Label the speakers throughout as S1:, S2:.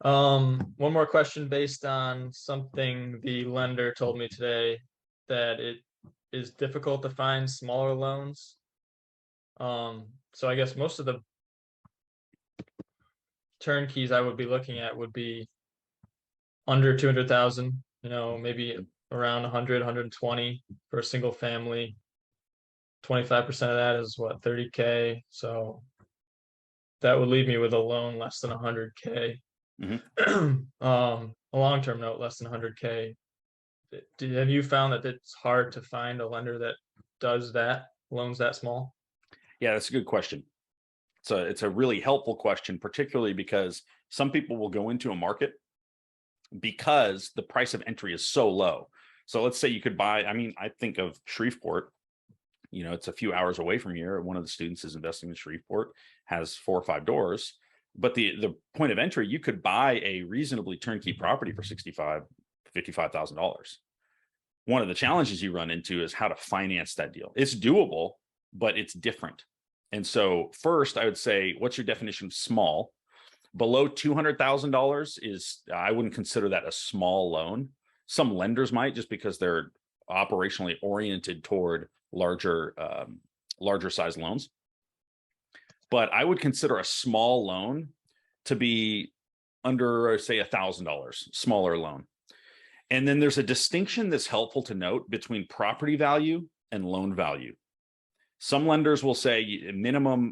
S1: One more question based on something the lender told me today, that it is difficult to find smaller loans. So I guess most of the turnkeys I would be looking at would be under 200,000, maybe around 100, 120 for a single family. 25% of that is what, 30K. So that would leave me with a loan less than 100K. A long-term note less than 100K. Have you found that it's hard to find a lender that does that, loans that small?
S2: Yeah, that's a good question. So it's a really helpful question, particularly because some people will go into a market because the price of entry is so low. So let's say you could buy, I think of Shreveport, it's a few hours away from here. One of the students is investing in Shreveport, has 4 or 5 doors, but the point of entry, you could buy a reasonably turnkey property for $55,000. One of the challenges you run into is how to finance that deal. It's doable, but it's different. And so first, I would say, what's your definition of small? Below $200,000 is, I wouldn't consider that a small loan. Some lenders might, just because they're operationally oriented toward larger size loans. But I would consider a small loan to be under, say, $1,000, smaller loan. And then there's a distinction that's helpful to note between property value and loan value. Some lenders will say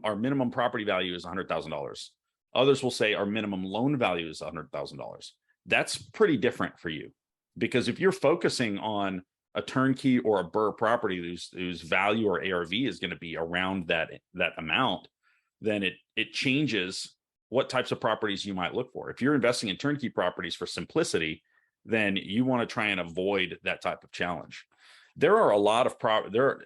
S2: our minimum property value is $100,000. Others will say our minimum loan value is $100,000. That's pretty different for you, because if you're focusing on a turnkey or a BRRRR property whose value or ARV is going to be around that amount, then it changes what types of properties you might look for. If you're investing in turnkey properties for simplicity, then you want to try and avoid that type of challenge. There are a lot of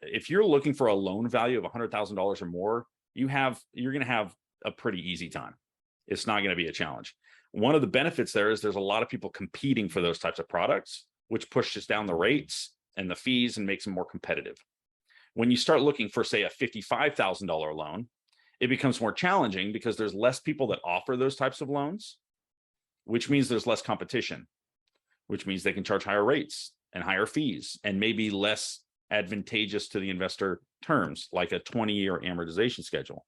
S2: if you're looking for a loan value of $100,000 or more, you're going to have a pretty easy time. It's not going to be a challenge. One of the benefits there's a lot of people competing for those types of products, which pushes down the rates and the fees and makes them more competitive. When you start looking for, say, a $55,000 loan, it becomes more challenging because there's less people that offer those types of loans, which means there's less competition, which means they can charge higher rates and higher fees and maybe less advantageous to the investor terms, like a 20-year amortization schedule.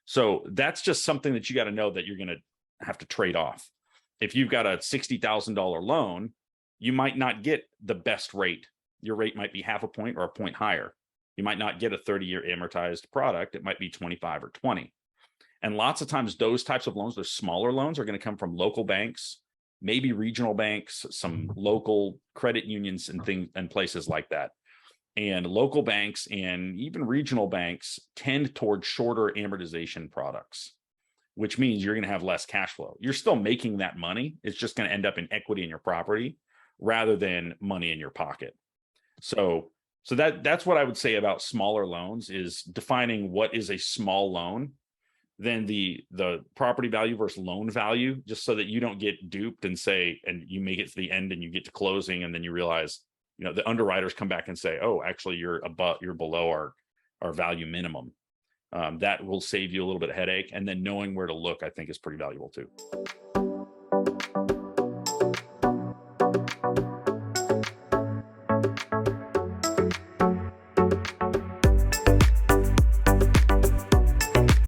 S2: So that's just something that you got to know that you're going to have to trade off. If you've got a $60,000 loan, you might not get the best rate. Your rate might be half a point or a point higher. You might not get a 30-year amortized product. It might be 25 or 20. And lots of times those types of loans, those smaller loans, are going to come from local banks, maybe regional banks, some local credit unions and places like that. And local banks and even regional banks tend towards shorter amortization products, which means you're going to have less cash flow. You're still making that money. It's just going to end up in equity in your property rather than money in your pocket. So that's what I would say about smaller loans, is defining what is a small loan, then the property value versus loan value, just so that you don't get duped and you make it to the end and you get to closing and then you realize, the underwriters come back and say, oh, actually you're below our value minimum. That will save you a little bit of headache. And then knowing where to look, I think, is pretty valuable too.